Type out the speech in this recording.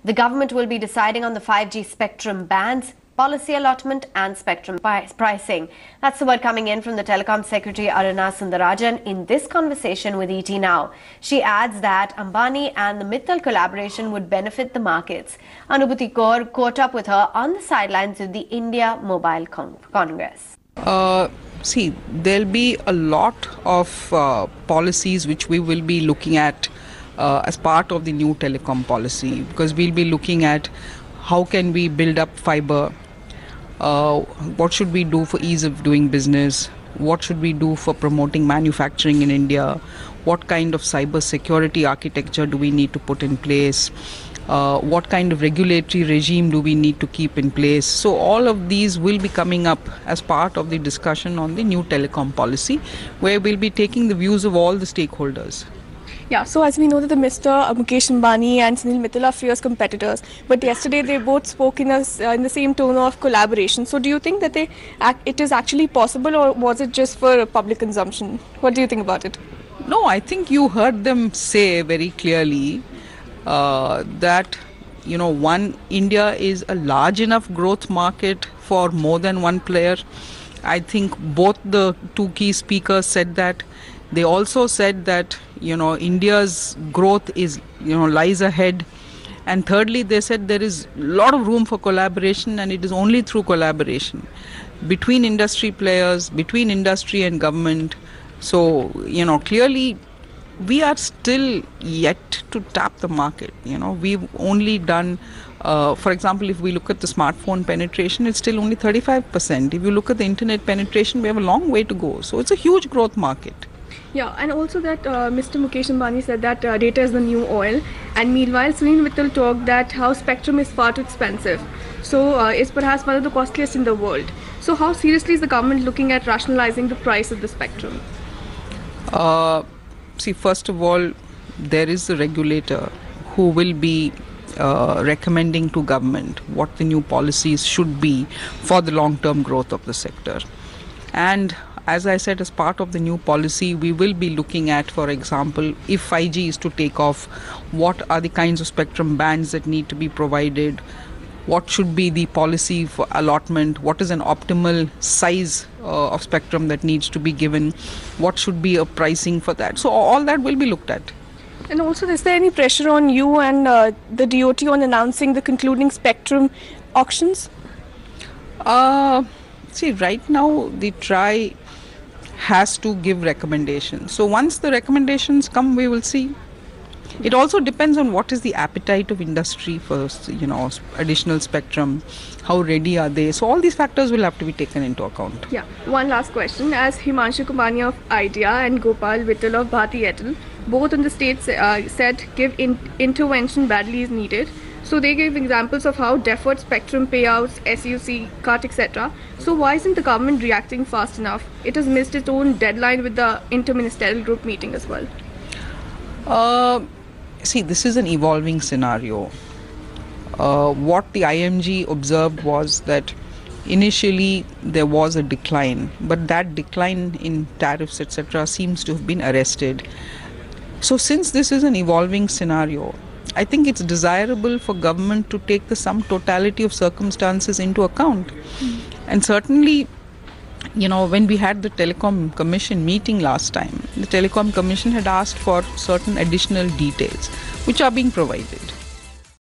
The government will be deciding on the 5G spectrum bands, policy allotment and spectrum pricing. That's the word coming in from the Telecom Secretary Aruna Sundarajan in this conversation with ET Now. She adds that Ambani and the Mittal collaboration would benefit the markets. Anubhuti Kaur caught up with her on the sidelines of the India Mobile Congress. See, there'll be a lot of policies which we will be looking at as part of the new telecom policy, because we'll be looking at how can we build up fiber, what should we do for ease of doing business, what should we do for promoting manufacturing in India, what kind of cyber security architecture do we need to put in place, what kind of regulatory regime do we need to keep in place. So all of these will be coming up as part of the discussion on the new telecom policy, where we'll be taking the views of all the stakeholders. Yeah, so as we know that the Mr. Mukesh Ambani and Sunil Mittal are fierce competitors, but yesterday they both spoke in the same tone of collaboration. So do you think that it is actually possible, or was it just for public consumption? What do you think about it? No, I think you heard them say very clearly that, India is a large enough growth market for more than one player. I think both the two key speakers said that. They also said that, India's growth is, lies ahead. And thirdly, they said there is a lot of room for collaboration, and it is only through collaboration between industry players, between industry and government. So, clearly we are still yet to tap the market. We've only done, for example, if we look at the smartphone penetration, it's still only 35%. If you look at the internet penetration, we have a long way to go. So it's a huge growth market. Yeah, and also that Mr. Mukesh Ambani said that data is the new oil, and meanwhile Sunil Mittal talked that how spectrum is far too expensive. So it's perhaps one of the costliest in the world. So how seriously is the government looking at rationalizing the price of the spectrum? See, first of all, there is a regulator who will be recommending to government what the new policies should be for the long-term growth of the sector. And as I said, as part of the new policy, we will be looking at, for example, if 5G is to take off, what are the kinds of spectrum bands that need to be provided, what should be the policy for allotment, what is an optimal size of spectrum that needs to be given, what should be a pricing for that. So all that will be looked at. And also, is there any pressure on you and the DOT on announcing the concluding spectrum auctions? See, right now the TRAI has to give recommendations. So once the recommendations come, we will see. It also depends on what is the appetite of industry for, additional spectrum. How ready are they? So all these factors will have to be taken into account. Yeah. One last question. As Himanshu Kumbhania of Idea and Gopal Vittal of Bharti Airtel, both on the state said intervention badly is needed. So they gave examples of how deferred spectrum payouts, SUC, cut, etc. So why isn't the government reacting fast enough? It has missed its own deadline with the interministerial group meeting as well. See, this is an evolving scenario. What the IMG observed was that initially there was a decline, but that decline in tariffs, etc., seems to have been arrested. So since this is an evolving scenario, I think it's desirable for government to take the sum totality of circumstances into account. And certainly, when we had the Telecom Commission meeting last time, the Telecom Commission had asked for certain additional details, which are being provided.